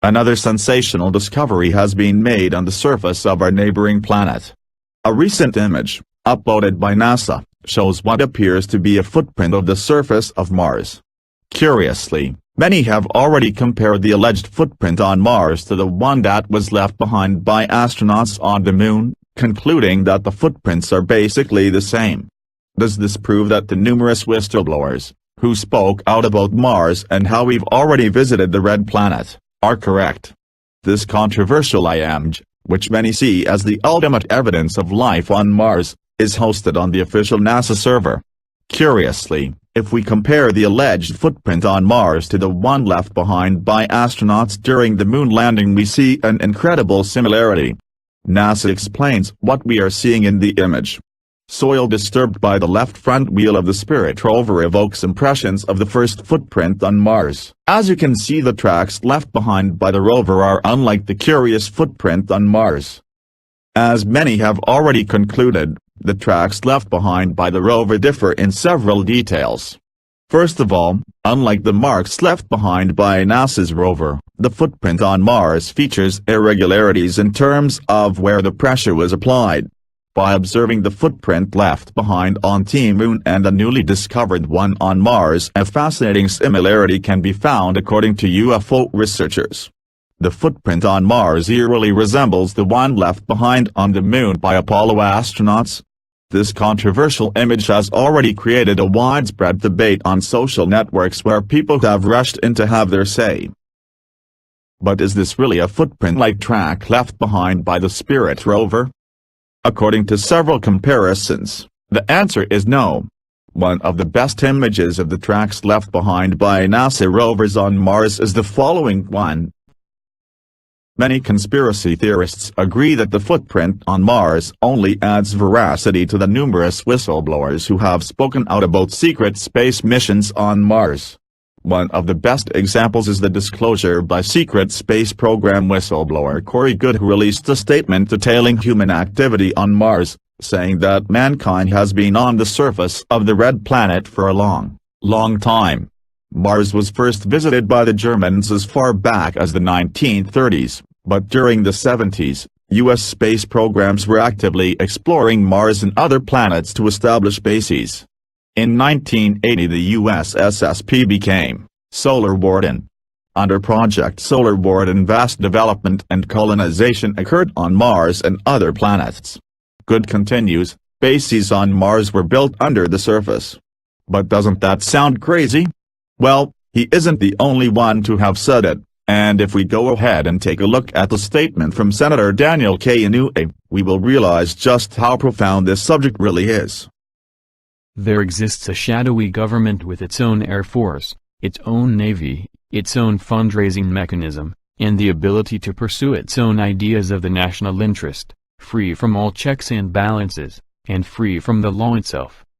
Another sensational discovery has been made on the surface of our neighboring planet. A recent image, uploaded by NASA, shows what appears to be a footprint of the surface of Mars. Curiously, many have already compared the alleged footprint on Mars to the one that was left behind by astronauts on the Moon, concluding that the footprints are basically the same. Does this prove that the numerous whistleblowers, who spoke out about Mars and how we've already visited the red planet, are correct? This controversial image, which many see as the ultimate evidence of life on Mars, is hosted on the official NASA server. Curiously, if we compare the alleged footprint on Mars to the one left behind by astronauts during the moon landing, we see an incredible similarity. NASA explains what we are seeing in the image. Soil disturbed by the left front wheel of the Spirit rover evokes impressions of the first footprint on Mars. As you can see, the tracks left behind by the rover are unlike the curious footprint on Mars. As many have already concluded, the tracks left behind by the rover differ in several details. First of all, unlike the marks left behind by NASA's rover, the footprint on Mars features irregularities in terms of where the pressure was applied. By observing the footprint left behind on Team Moon and the newly discovered one on Mars, a fascinating similarity can be found according to UFO researchers. The footprint on Mars eerily resembles the one left behind on the Moon by Apollo astronauts. This controversial image has already created a widespread debate on social networks where people have rushed in to have their say. But is this really a footprint-like track left behind by the Spirit rover? According to several comparisons, the answer is no. One of the best images of the tracks left behind by NASA rovers on Mars is the following one. Many conspiracy theorists agree that the footprint on Mars only adds veracity to the numerous whistleblowers who have spoken out about secret space missions on Mars. One of the best examples is the disclosure by secret space program whistleblower Corey Goode, who released a statement detailing human activity on Mars, saying that mankind has been on the surface of the red planet for a long time. Mars was first visited by the Germans as far back as the 1930s, but during the 70s, U.S. space programs were actively exploring Mars and other planets to establish bases. In 1980 the USSP became Solar Warden. Under Project Solar Warden, vast development and colonization occurred on Mars and other planets. Goode continues, bases on Mars were built under the surface. But doesn't that sound crazy? Well, he isn't the only one to have said it, and if we go ahead and take a look at the statement from Senator Daniel K. Inouye, we will realize just how profound this subject really is. There exists a shadowy government with its own air force, its own navy, its own fundraising mechanism, and the ability to pursue its own ideas of the national interest, free from all checks and balances, and free from the law itself.